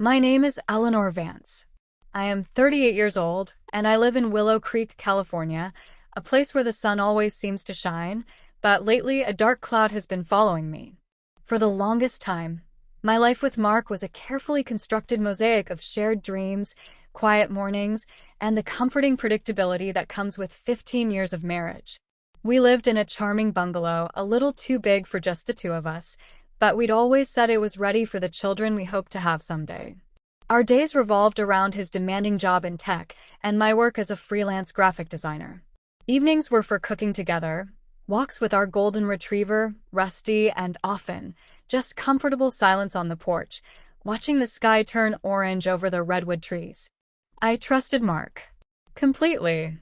My name is Eleanor Vance. I am 38 years old, and I live in Willow Creek, California, a place where the sun always seems to shine, but lately a dark cloud has been following me. For the longest time, my life with Mark was a carefully constructed mosaic of shared dreams, quiet mornings, and the comforting predictability that comes with 15 years of marriage. We lived in a charming bungalow, a little too big for just the two of us, but we'd always said it was ready for the children we hoped to have someday. Our days revolved around his demanding job in tech and my work as a freelance graphic designer. Evenings were for cooking together, walks with our golden retriever, Rusty, and often just comfortable silence on the porch, watching the sky turn orange over the redwood trees. I trusted Mark completely.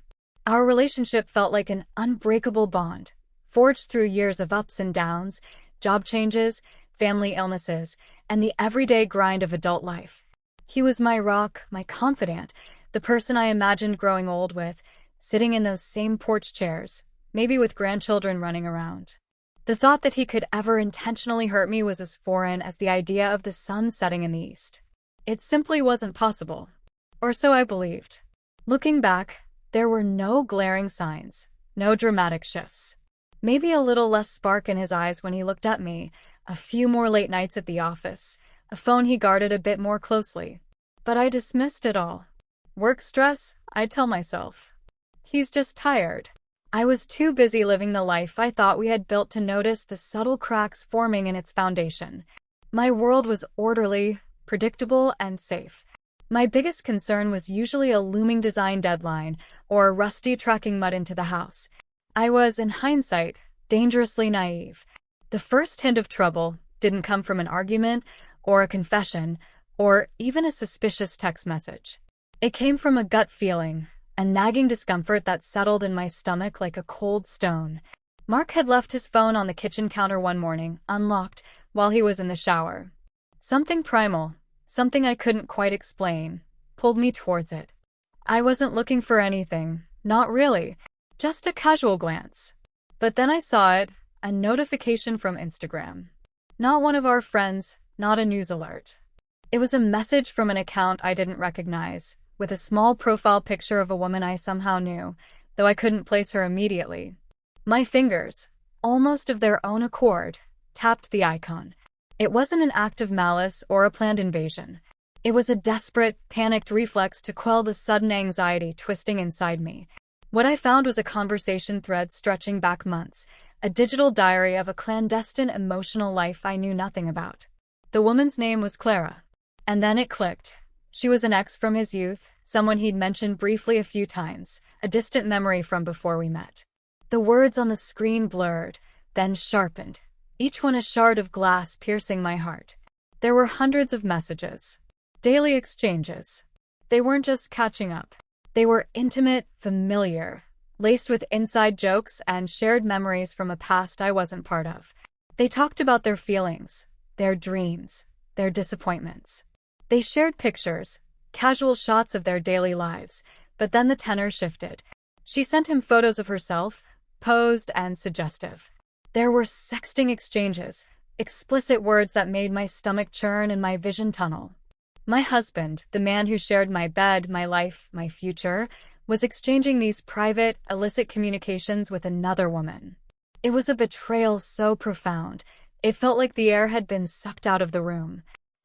Our relationship felt like an unbreakable bond, forged through years of ups and downs, job changes, family illnesses, and the everyday grind of adult life. He was my rock, my confidant, the person I imagined growing old with, sitting in those same porch chairs, maybe with grandchildren running around. The thought that he could ever intentionally hurt me was as foreign as the idea of the sun setting in the east. It simply wasn't possible. Or so I believed. Looking back, there were no glaring signs, no dramatic shifts. Maybe a little less spark in his eyes when he looked at me, a few more late nights at the office, a phone he guarded a bit more closely. But I dismissed it all. Work stress, I'd tell myself. He's just tired. I was too busy living the life I thought we had built to notice the subtle cracks forming in its foundation. My world was orderly, predictable, and safe. My biggest concern was usually a looming design deadline or Rusty tracking mud into the house. I was, in hindsight, dangerously naive. The first hint of trouble didn't come from an argument or a confession or even a suspicious text message. It came from a gut feeling, a nagging discomfort that settled in my stomach like a cold stone. Mark had left his phone on the kitchen counter one morning, unlocked, while he was in the shower. Something primal, something I couldn't quite explain, pulled me towards it. I wasn't looking for anything, not really, just a casual glance. But then I saw it, a notification from Instagram. Not one of our friends, not a news alert. It was a message from an account I didn't recognize, with a small profile picture of a woman I somehow knew, though I couldn't place her immediately. My fingers, almost of their own accord, tapped the icon. It wasn't an act of malice or a planned invasion. It was a desperate, panicked reflex to quell the sudden anxiety twisting inside me. What I found was a conversation thread stretching back months, a digital diary of a clandestine emotional life I knew nothing about. The woman's name was Clara. And then it clicked. She was an ex from his youth, someone he'd mentioned briefly a few times, a distant memory from before we met. The words on the screen blurred, then sharpened, each one a shard of glass piercing my heart. There were hundreds of messages, daily exchanges. They weren't just catching up. They were intimate, familiar, laced with inside jokes and shared memories from a past I wasn't part of. They talked about their feelings, their dreams, their disappointments. They shared pictures, casual shots of their daily lives, but then the tenor shifted. She sent him photos of herself, posed and suggestive. There were sexting exchanges, explicit words that made my stomach churn and my vision tunnel. My husband, the man who shared my bed, my life, my future, was exchanging these private, illicit communications with another woman. It was a betrayal so profound, it felt like the air had been sucked out of the room.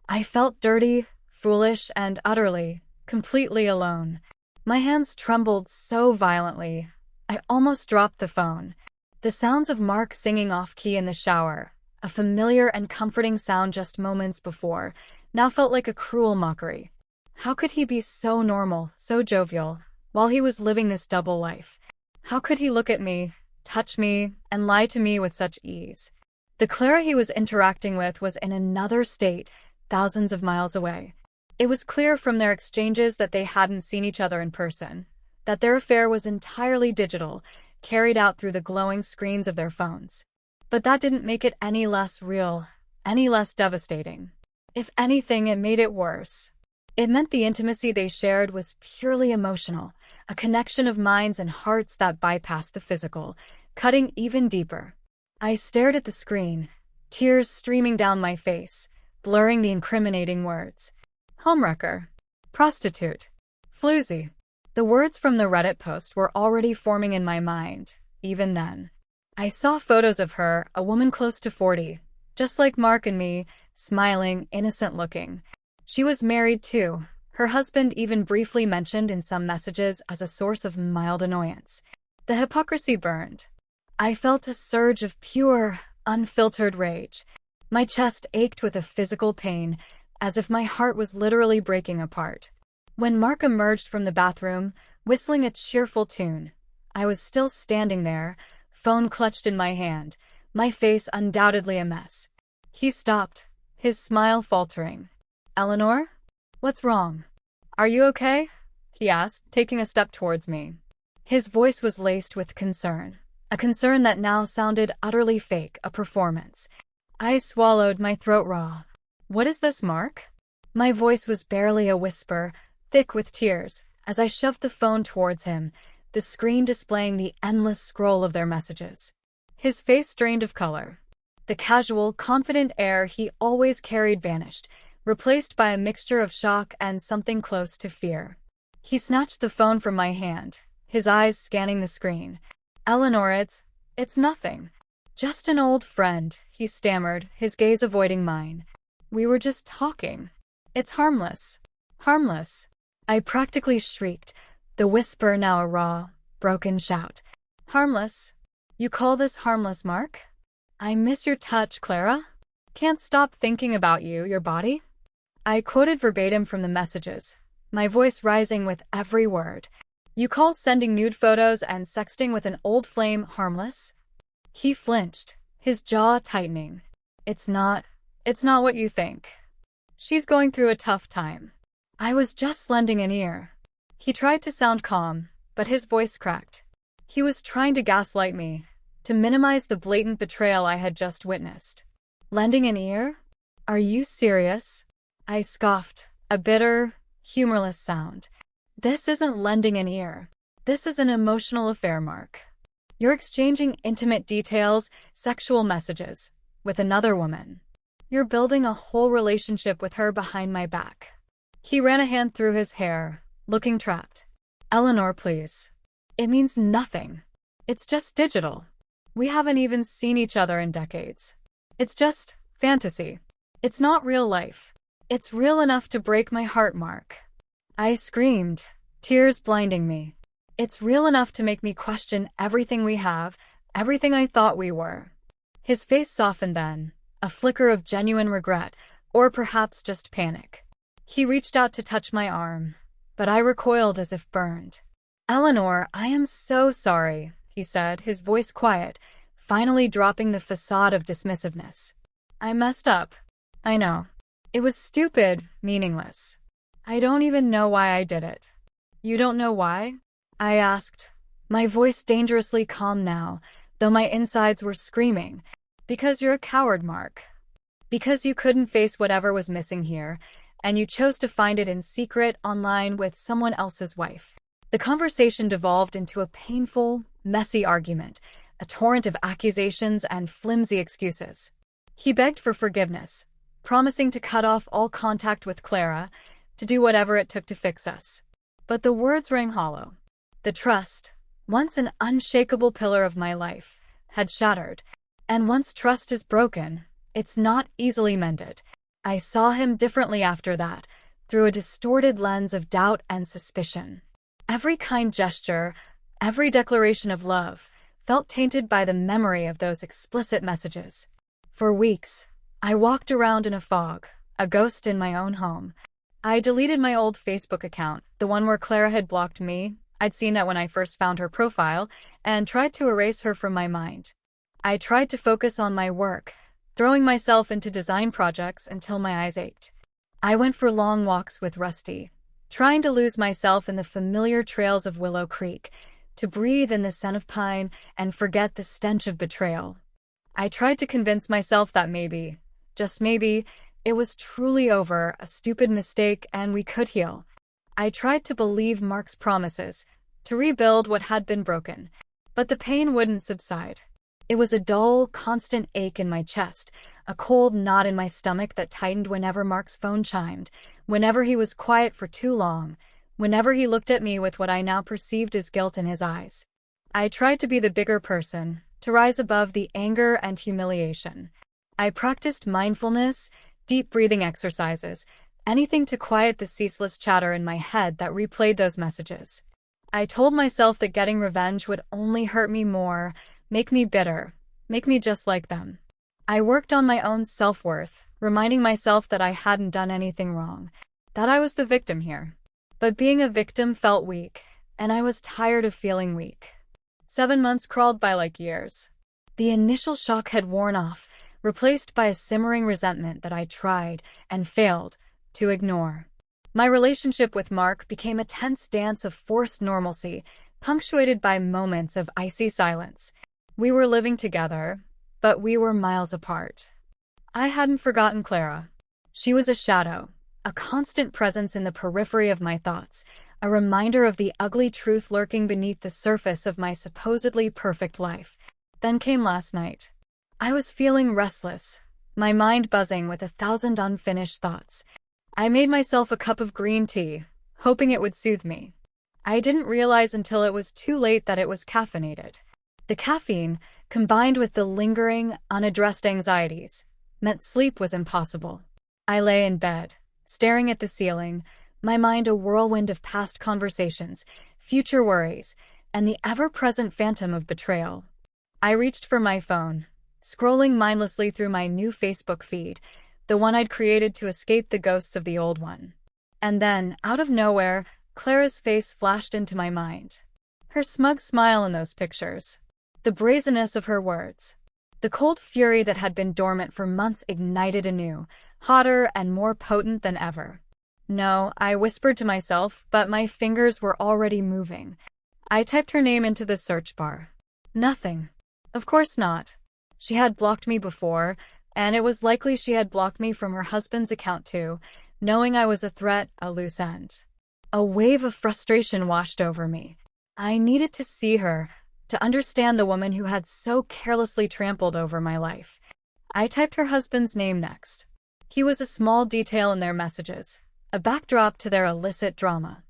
I felt dirty, foolish, and utterly, completely alone. My hands trembled so violently, I almost dropped the phone. The sounds of Mark singing off-key in the shower, a familiar and comforting sound just moments before, now felt like a cruel mockery. How could he be so normal, so jovial, while he was living this double life? How could he look at me, touch me, and lie to me with such ease? The Clara he was interacting with was in another state, thousands of miles away. It was clear from their exchanges that they hadn't seen each other in person, that their affair was entirely digital, carried out through the glowing screens of their phones. But that didn't make it any less real, any less devastating. If anything, it made it worse. It meant the intimacy they shared was purely emotional, a connection of minds and hearts that bypassed the physical, cutting even deeper. I stared at the screen, tears streaming down my face, blurring the incriminating words. homewrecker, prostitute, floozy. The words from the Reddit post were already forming in my mind, even then. I saw photos of her, a woman close to 40, just like Mark and me, smiling, innocent-looking. She was married too. Her husband even briefly mentioned in some messages as a source of mild annoyance. The hypocrisy burned. I felt a surge of pure, unfiltered rage. My chest ached with a physical pain, as if my heart was literally breaking apart. When Mark emerged from the bathroom, whistling a cheerful tune, I was still standing there, phone clutched in my hand, my face undoubtedly a mess. He stopped, his smile faltering. "Eleanor? What's wrong? Are you okay?" he asked, taking a step towards me. His voice was laced with concern, a concern that now sounded utterly fake, a performance. I swallowed, my throat raw. "What is this, Mark?" My voice was barely a whisper, thick with tears, as I shoved the phone towards him, the screen displaying the endless scroll of their messages. His face drained of color. The casual, confident air he always carried vanished, replaced by a mixture of shock and something close to fear. He snatched the phone from my hand, his eyes scanning the screen. "Eleanor, it's nothing. Just an old friend," he stammered, his gaze avoiding mine. "We were just talking. It's harmless. Harmless." I practically shrieked, the whisper now a raw, broken shout. "Harmless? You call this harmless, Mark? I miss your touch, Clara. Can't stop thinking about you, your body." I quoted verbatim from the messages, my voice rising with every word. "You call sending nude photos and sexting with an old flame harmless?" He flinched, his jaw tightening. It's not what you think. She's going through a tough time." I was just lending an ear. He tried to sound calm, but his voice cracked. He was trying to gaslight me, to minimize the blatant betrayal I had just witnessed. "Lending an ear? Are you serious?" I scoffed, a bitter, humorless sound. "This isn't lending an ear. This is an emotional affair, Mark. You're exchanging intimate details, sexual messages, with another woman. You're building a whole relationship with her behind my back." He ran a hand through his hair, looking trapped. "Eleanor, please. It means nothing. It's just digital. We haven't even seen each other in decades. It's just fantasy. It's not real life. It's real enough to break my heart, Mark." I screamed, tears blinding me. "It's real enough to make me question everything we have, everything I thought we were." His face softened then, a flicker of genuine regret, or perhaps just panic. He reached out to touch my arm, but I recoiled as if burned. "Eleanor, I am so sorry," he said, his voice quiet, finally dropping the facade of dismissiveness. "I messed up. I know. It was stupid, meaningless. I don't even know why I did it." "You don't know why?" I asked, my voice dangerously calm now, though my insides were screaming. "Because you're a coward, Mark. Because you couldn't face whatever was missing here, and you chose to find it in secret online with someone else's wife." The conversation devolved into a painful, messy argument, a torrent of accusations and flimsy excuses. He begged for forgiveness, promising to cut off all contact with Clara, to do whatever it took to fix us. But the words rang hollow. The trust, once an unshakable pillar of my life, had shattered. And once trust is broken, it's not easily mended. I saw him differently after that, through a distorted lens of doubt and suspicion. Every kind gesture, every declaration of love, felt tainted by the memory of those explicit messages. For weeks, I walked around in a fog, a ghost in my own home. I deleted my old Facebook account, the one where Clara had blocked me. I'd seen that when I first found her profile, and tried to erase her from my mind. I tried to focus on my work, throwing myself into design projects until my eyes ached. I went for long walks with Rusty, trying to lose myself in the familiar trails of Willow Creek, to breathe in the scent of pine and forget the stench of betrayal. I tried to convince myself that maybe, just maybe, it was truly over, a stupid mistake, and we could heal. I tried to believe Mark's promises, to rebuild what had been broken, but the pain wouldn't subside. It was a dull, constant ache in my chest, a cold knot in my stomach that tightened whenever Mark's phone chimed, whenever he was quiet for too long, whenever he looked at me with what I now perceived as guilt in his eyes. I tried to be the bigger person, to rise above the anger and humiliation. I practiced mindfulness, deep breathing exercises, anything to quiet the ceaseless chatter in my head that replayed those messages. I told myself that getting revenge would only hurt me more, make me bitter, make me just like them. I worked on my own self-worth, reminding myself that I hadn't done anything wrong, that I was the victim here. But being a victim felt weak, and I was tired of feeling weak. 7 months crawled by like years. The initial shock had worn off, replaced by a simmering resentment that I tried, and failed, to ignore. My relationship with Mark became a tense dance of forced normalcy, punctuated by moments of icy silence. We were living together, but we were miles apart. I hadn't forgotten Clara. She was a shadow, a constant presence in the periphery of my thoughts, a reminder of the ugly truth lurking beneath the surface of my supposedly perfect life. Then came last night. I was feeling restless, my mind buzzing with 1,000 unfinished thoughts. I made myself a cup of green tea, hoping it would soothe me. I didn't realize until it was too late that it was caffeinated. The caffeine, combined with the lingering, unaddressed anxieties, meant sleep was impossible. I lay in bed, staring at the ceiling, my mind a whirlwind of past conversations, future worries, and the ever-present phantom of betrayal. I reached for my phone, scrolling mindlessly through my new Facebook feed, the one I'd created to escape the ghosts of the old one. And then, out of nowhere, Clara's face flashed into my mind. Her smug smile in those pictures. The brazenness of her words. The cold fury that had been dormant for months ignited anew, hotter and more potent than ever. No, I whispered to myself, but my fingers were already moving. I typed her name into the search bar. Nothing. Of course not. She had blocked me before, and it was likely she had blocked me from her husband's account too, knowing I was a threat, a loose end. A wave of frustration washed over me. I needed to see her, to understand the woman who had so carelessly trampled over my life. I typed her husband's name next. He was a small detail in their messages, a backdrop to their illicit drama.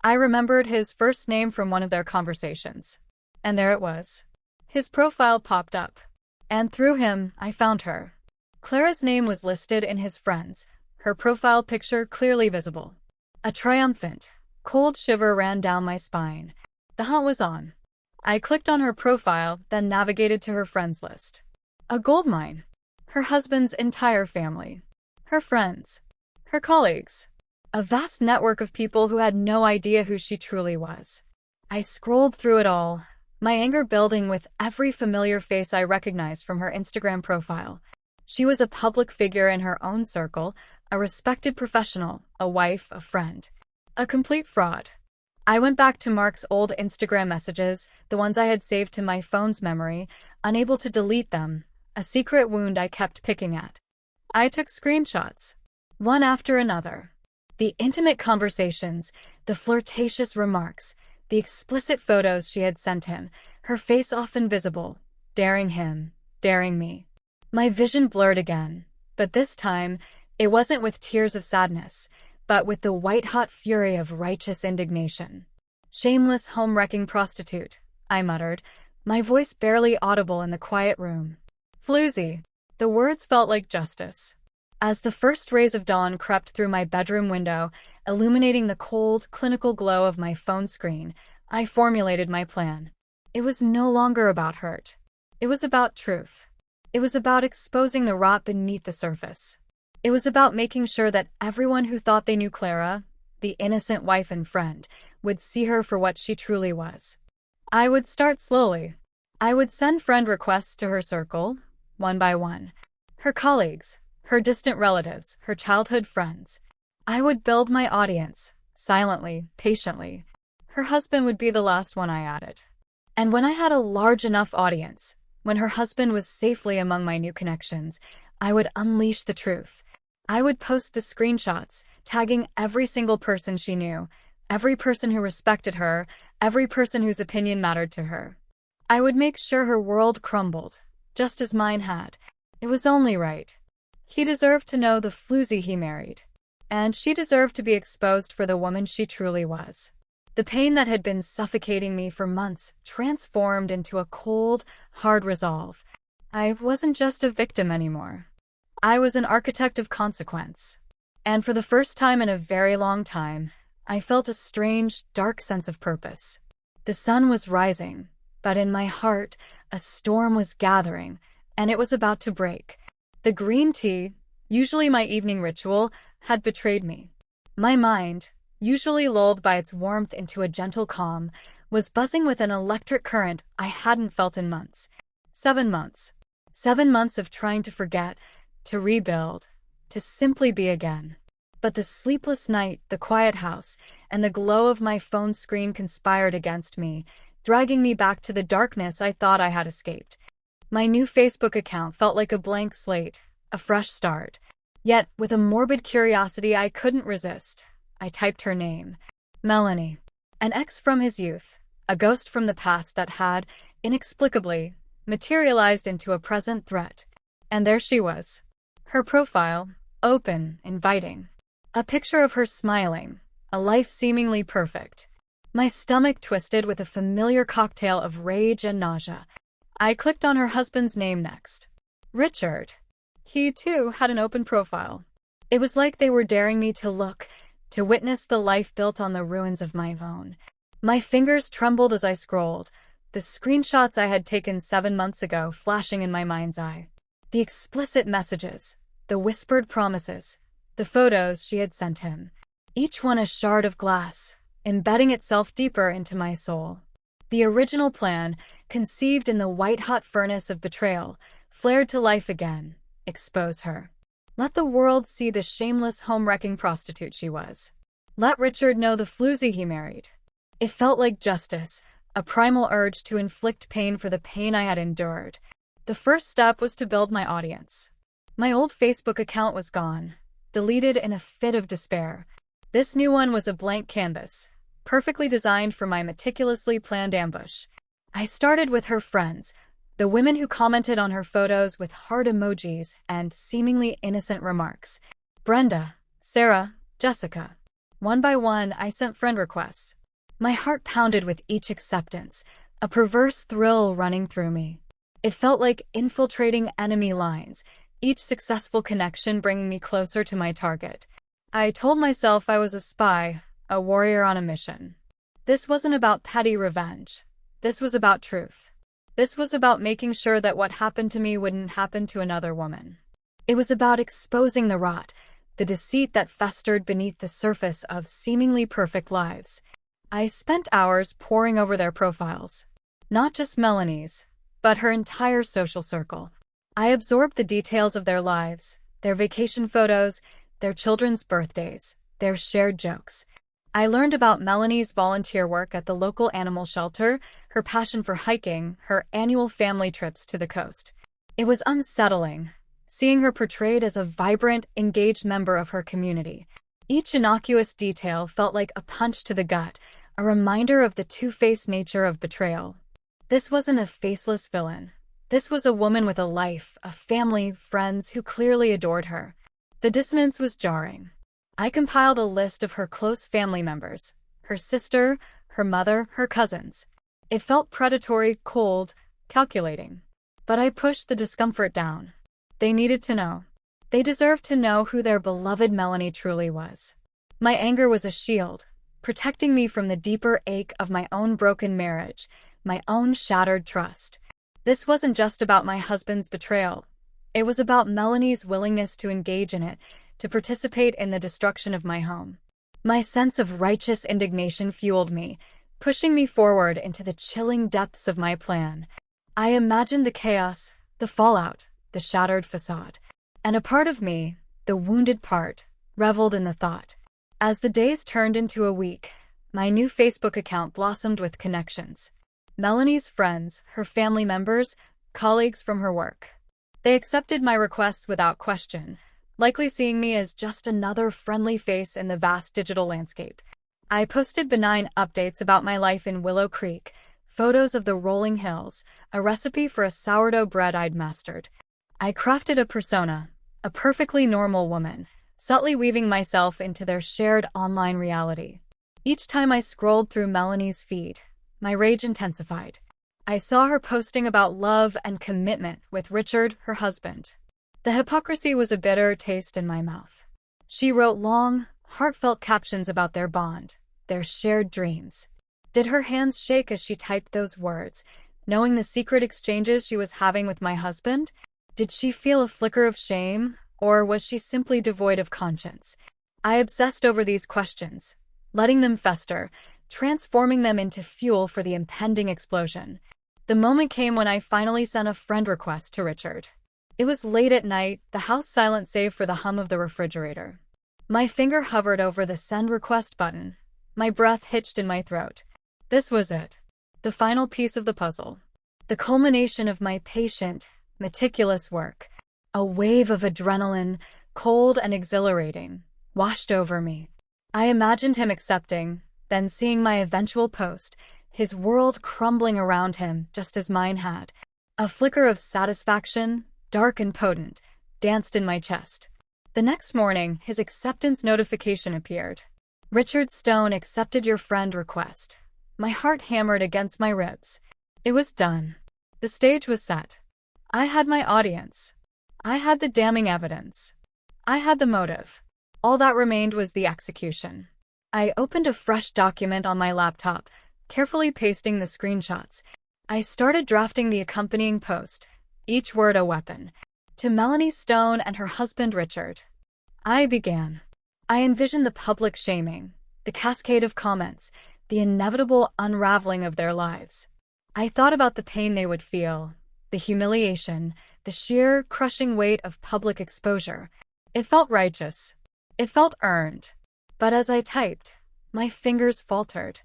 I remembered his first name from one of their conversations. And there it was. His profile popped up. And through him, I found her. Clara's name was listed in his friends, her profile picture clearly visible. A triumphant, cold shiver ran down my spine. The hunt was on. I clicked on her profile, then navigated to her friends list. A goldmine. Her husband's entire family. Her friends. Her colleagues. A vast network of people who had no idea who she truly was. I scrolled through it all, my anger building with every familiar face I recognized from her Instagram profile. She was a public figure in her own circle, a respected professional, a wife, a friend. A complete fraud. I went back to Mark's old Instagram messages, the ones I had saved to my phone's memory, unable to delete them, a secret wound I kept picking at. I took screenshots, one after another. The intimate conversations, the flirtatious remarks, the explicit photos she had sent him, her face often visible, daring him, daring me. My vision blurred again, but this time, it wasn't with tears of sadness, but with the white-hot fury of righteous indignation. Shameless home-wrecking prostitute, I muttered, my voice barely audible in the quiet room. Floozy. The words felt like justice. As the first rays of dawn crept through my bedroom window, illuminating the cold, clinical glow of my phone screen, I formulated my plan. It was no longer about hurt. It was about truth. It was about exposing the rot beneath the surface. It was about making sure that everyone who thought they knew Clara, the innocent wife and friend, would see her for what she truly was. I would start slowly. I would send friend requests to her circle, one by one. Her colleagues, her distant relatives, her childhood friends. I would build my audience, silently, patiently. Her husband would be the last one I added. And when I had a large enough audience, when her husband was safely among my new connections, I would unleash the truth. I would post the screenshots, tagging every single person she knew, every person who respected her, every person whose opinion mattered to her. I would make sure her world crumbled, just as mine had. It was only right. He deserved to know the floozy he married, and she deserved to be exposed for the woman she truly was. The pain that had been suffocating me for months transformed into a cold, hard resolve. I wasn't just a victim anymore. I was an architect of consequence. And for the first time in a very long time, I felt a strange, dark sense of purpose. The sun was rising, but in my heart, a storm was gathering, and it was about to break. The green tea, usually my evening ritual, had betrayed me. My mind, usually lulled by its warmth into a gentle calm, was buzzing with an electric current I hadn't felt in months. 7 months. 7 months of trying to forget, to rebuild, to simply be again. But the sleepless night, the quiet house, and the glow of my phone screen conspired against me, dragging me back to the darkness I thought I had escaped. My new Facebook account felt like a blank slate, a fresh start. Yet, with a morbid curiosity I couldn't resist, I typed her name. Melanie. An ex from his youth, a ghost from the past that had, inexplicably, materialized into a present threat. And there she was. Her profile, open, inviting. A picture of her smiling, a life seemingly perfect. My stomach twisted with a familiar cocktail of rage and nausea. I clicked on her husband's name next. Richard. He, too, had an open profile. It was like they were daring me to look, to witness the life built on the ruins of my own. My fingers trembled as I scrolled, the screenshots I had taken 7 months ago flashing in my mind's eye. The explicit messages, the whispered promises, the photos she had sent him. Each one a shard of glass, embedding itself deeper into my soul. The original plan, conceived in the white-hot furnace of betrayal, flared to life again. Expose her. Let the world see the shameless home-wrecking prostitute she was. Let Richard know the floozy he married. It felt like justice, a primal urge to inflict pain for the pain I had endured. The first step was to build my audience. My old Facebook account was gone, deleted in a fit of despair. This new one was a blank canvas, perfectly designed for my meticulously planned ambush. I started with her friends, the women who commented on her photos with heart emojis and seemingly innocent remarks. Brenda, Sarah, Jessica. One by one, I sent friend requests. My heart pounded with each acceptance, a perverse thrill running through me. It felt like infiltrating enemy lines, each successful connection bringing me closer to my target. I told myself I was a spy, a warrior on a mission. This wasn't about petty revenge. This was about truth. This was about making sure that what happened to me wouldn't happen to another woman. It was about exposing the rot, the deceit that festered beneath the surface of seemingly perfect lives. I spent hours poring over their profiles. Not just Melanie's, but her entire social circle. I absorbed the details of their lives, their vacation photos, their children's birthdays, their shared jokes. I learned about Melanie's volunteer work at the local animal shelter, her passion for hiking, her annual family trips to the coast. It was unsettling, seeing her portrayed as a vibrant, engaged member of her community. Each innocuous detail felt like a punch to the gut, a reminder of the two-faced nature of betrayal. This wasn't a faceless villain. This was a woman with a life, a family, friends who clearly adored her. The dissonance was jarring. I compiled a list of her close family members, her sister, her mother, her cousins. It felt predatory, cold, calculating. But I pushed the discomfort down. They needed to know. They deserved to know who their beloved Melanie truly was. My anger was a shield, protecting me from the deeper ache of my own broken marriage, my own shattered trust. This wasn't just about my husband's betrayal. It was about Melanie's willingness to engage in it, to participate in the destruction of my home. My sense of righteous indignation fueled me, pushing me forward into the chilling depths of my plan. I imagined the chaos, the fallout, the shattered facade. And a part of me, the wounded part, reveled in the thought. As the days turned into a week, my new Facebook account blossomed with connections. Melanie's friends, her family members, colleagues from her work. They accepted my requests without question, likely seeing me as just another friendly face in the vast digital landscape. I posted benign updates about my life in Willow Creek, photos of the rolling hills, a recipe for a sourdough bread I'd mastered. I crafted a persona, a perfectly normal woman, subtly weaving myself into their shared online reality. Each time I scrolled through Melanie's feed, my rage intensified. I saw her posting about love and commitment with Richard, her husband. The hypocrisy was a bitter taste in my mouth. She wrote long, heartfelt captions about their bond, their shared dreams. Did her hands shake as she typed those words, knowing the secret exchanges she was having with my husband? Did she feel a flicker of shame, or was she simply devoid of conscience? I obsessed over these questions, letting them fester, transforming them into fuel for the impending explosion. The moment came when I finally sent a friend request to Richard. It was late at night, the house silent save for the hum of the refrigerator. My finger hovered over the send request button. My breath hitched in my throat. This was it. The final piece of the puzzle. The culmination of my patient, meticulous work. A wave of adrenaline, cold and exhilarating, washed over me. I imagined him accepting, then seeing my eventual post, his world crumbling around him just as mine had. A flicker of satisfaction, dark and potent, danced in my chest. The next morning, his acceptance notification appeared. Richard Stone accepted your friend request. My heart hammered against my ribs. It was done. The stage was set. I had my audience. I had the damning evidence. I had the motive. All that remained was the execution. I opened a fresh document on my laptop, carefully pasting the screenshots. I started drafting the accompanying post, each word a weapon. To Melanie Stone and her husband Richard. I began. I envisioned the public shaming, the cascade of comments, the inevitable unraveling of their lives. I thought about the pain they would feel, the humiliation, the sheer, crushing weight of public exposure. It felt righteous. It felt earned. But as I typed, my fingers faltered.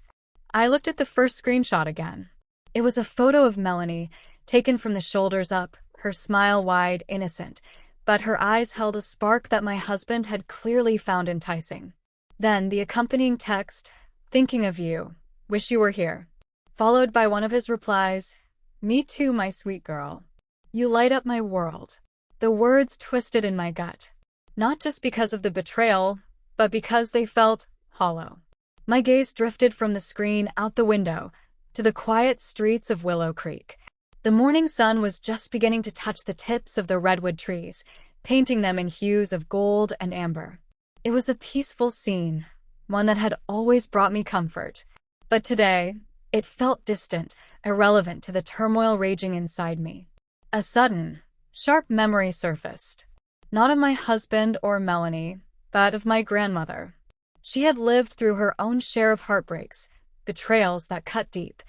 I looked at the first screenshot again. It was a photo of Melanie, taken from the shoulders up, her smile wide, innocent, but her eyes held a spark that my husband had clearly found enticing. Then the accompanying text, "Thinking of you, wish you were here," followed by one of his replies, "Me too, my sweet girl. You light up my world." The words twisted in my gut, not just because of the betrayal, but because they felt hollow. My gaze drifted from the screen out the window to the quiet streets of Willow Creek. The morning sun was just beginning to touch the tips of the redwood trees, painting them in hues of gold and amber. It was a peaceful scene, one that had always brought me comfort. But today, it felt distant, irrelevant to the turmoil raging inside me. A sudden, sharp memory surfaced. Not of my husband or Melanie, but of my grandmother. She had lived through her own share of heartbreaks, betrayals that cut deep.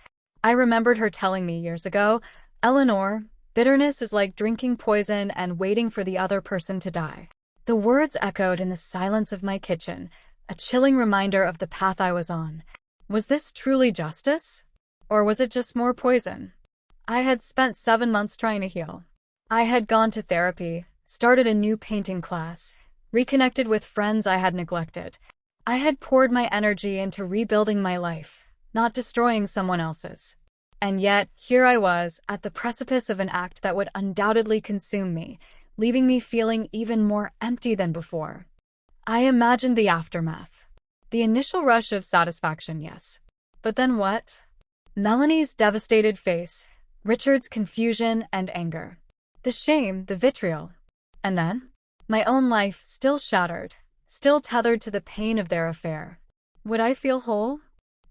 I remembered her telling me years ago, "Eleanor, bitterness is like drinking poison and waiting for the other person to die." The words echoed in the silence of my kitchen, a chilling reminder of the path I was on. Was this truly justice? Or was it just more poison? I had spent 7 months trying to heal. I had gone to therapy, started a new painting class, reconnected with friends I had neglected. I had poured my energy into rebuilding my life, not destroying someone else's. And yet, here I was, at the precipice of an act that would undoubtedly consume me, leaving me feeling even more empty than before. I imagined the aftermath. The initial rush of satisfaction, yes. But then what? Melanie's devastated face, Richard's confusion and anger, the shame, the vitriol. And then? My own life still shattered, still tethered to the pain of their affair. Would I feel whole?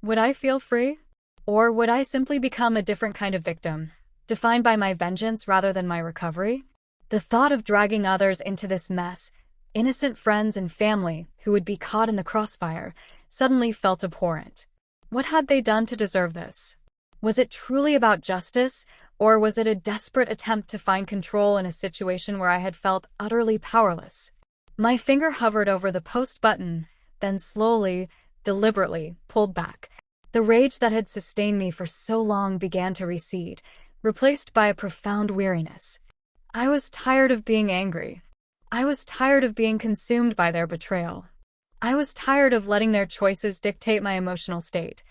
Would I feel free? Or would I simply become a different kind of victim, defined by my vengeance rather than my recovery? The thought of dragging others into this mess, innocent friends and family who would be caught in the crossfire, suddenly felt abhorrent. What had they done to deserve this? Was it truly about justice, or was it a desperate attempt to find control in a situation where I had felt utterly powerless? My finger hovered over the post button, then slowly, deliberately, pulled back. The rage that had sustained me for so long began to recede, replaced by a profound weariness. I was tired of being angry. I was tired of being consumed by their betrayal. I was tired of letting their choices dictate my emotional state.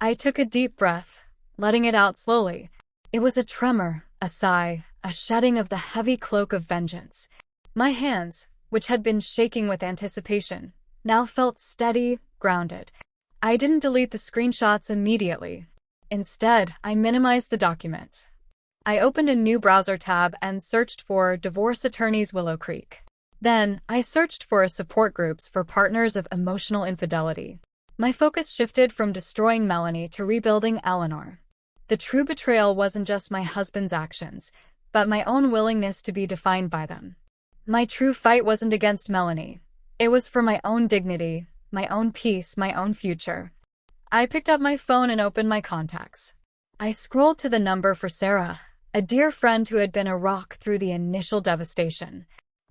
I took a deep breath, letting it out slowly. It was a tremor, a sigh, a shedding of the heavy cloak of vengeance. My hands, which had been shaking with anticipation, now felt steady, grounded. I didn't delete the screenshots immediately. Instead, I minimized the document. I opened a new browser tab and searched for Divorce Attorneys Willow Creek. Then, I searched for support groups for partners of emotional infidelity. My focus shifted from destroying Melanie to rebuilding Eleanor. The true betrayal wasn't just my husband's actions, but my own willingness to be defined by them. My true fight wasn't against Melanie. It was for my own dignity, my own peace, my own future. I picked up my phone and opened my contacts. I scrolled to the number for Sarah, a dear friend who had been a rock through the initial devastation.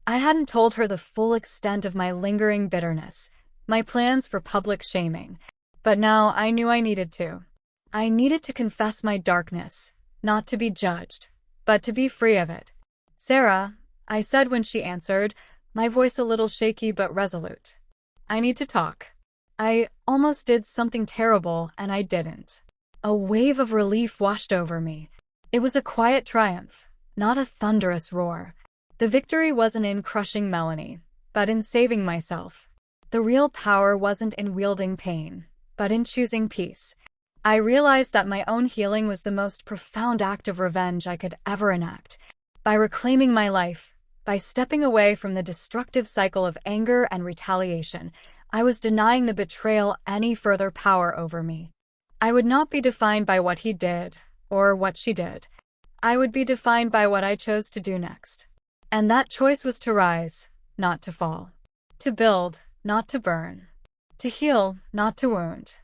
I hadn't told her the full extent of my lingering bitterness, my plans for public shaming, but now I knew I needed to. I needed to confess my darkness, not to be judged, but to be free of it. "Sarah," I said when she answered, my voice a little shaky but resolute. "I need to talk. I almost did something terrible, and I didn't." A wave of relief washed over me. It was a quiet triumph, not a thunderous roar. The victory wasn't in crushing Melanie, but in saving myself. The real power wasn't in wielding pain, but in choosing peace. I realized that my own healing was the most profound act of revenge I could ever enact. By reclaiming my life, by stepping away from the destructive cycle of anger and retaliation, I was denying the betrayal any further power over me. I would not be defined by what he did, or what she did. I would be defined by what I chose to do next. And that choice was to rise, not to fall. To build, not to burn. To heal, not to wound.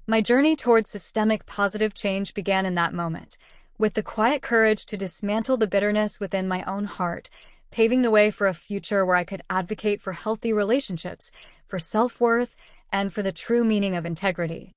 My journey towards systemic positive change began in that moment, with the quiet courage to dismantle the bitterness within my own heart, paving the way for a future where I could advocate for healthy relationships, for self-worth, and for the true meaning of integrity.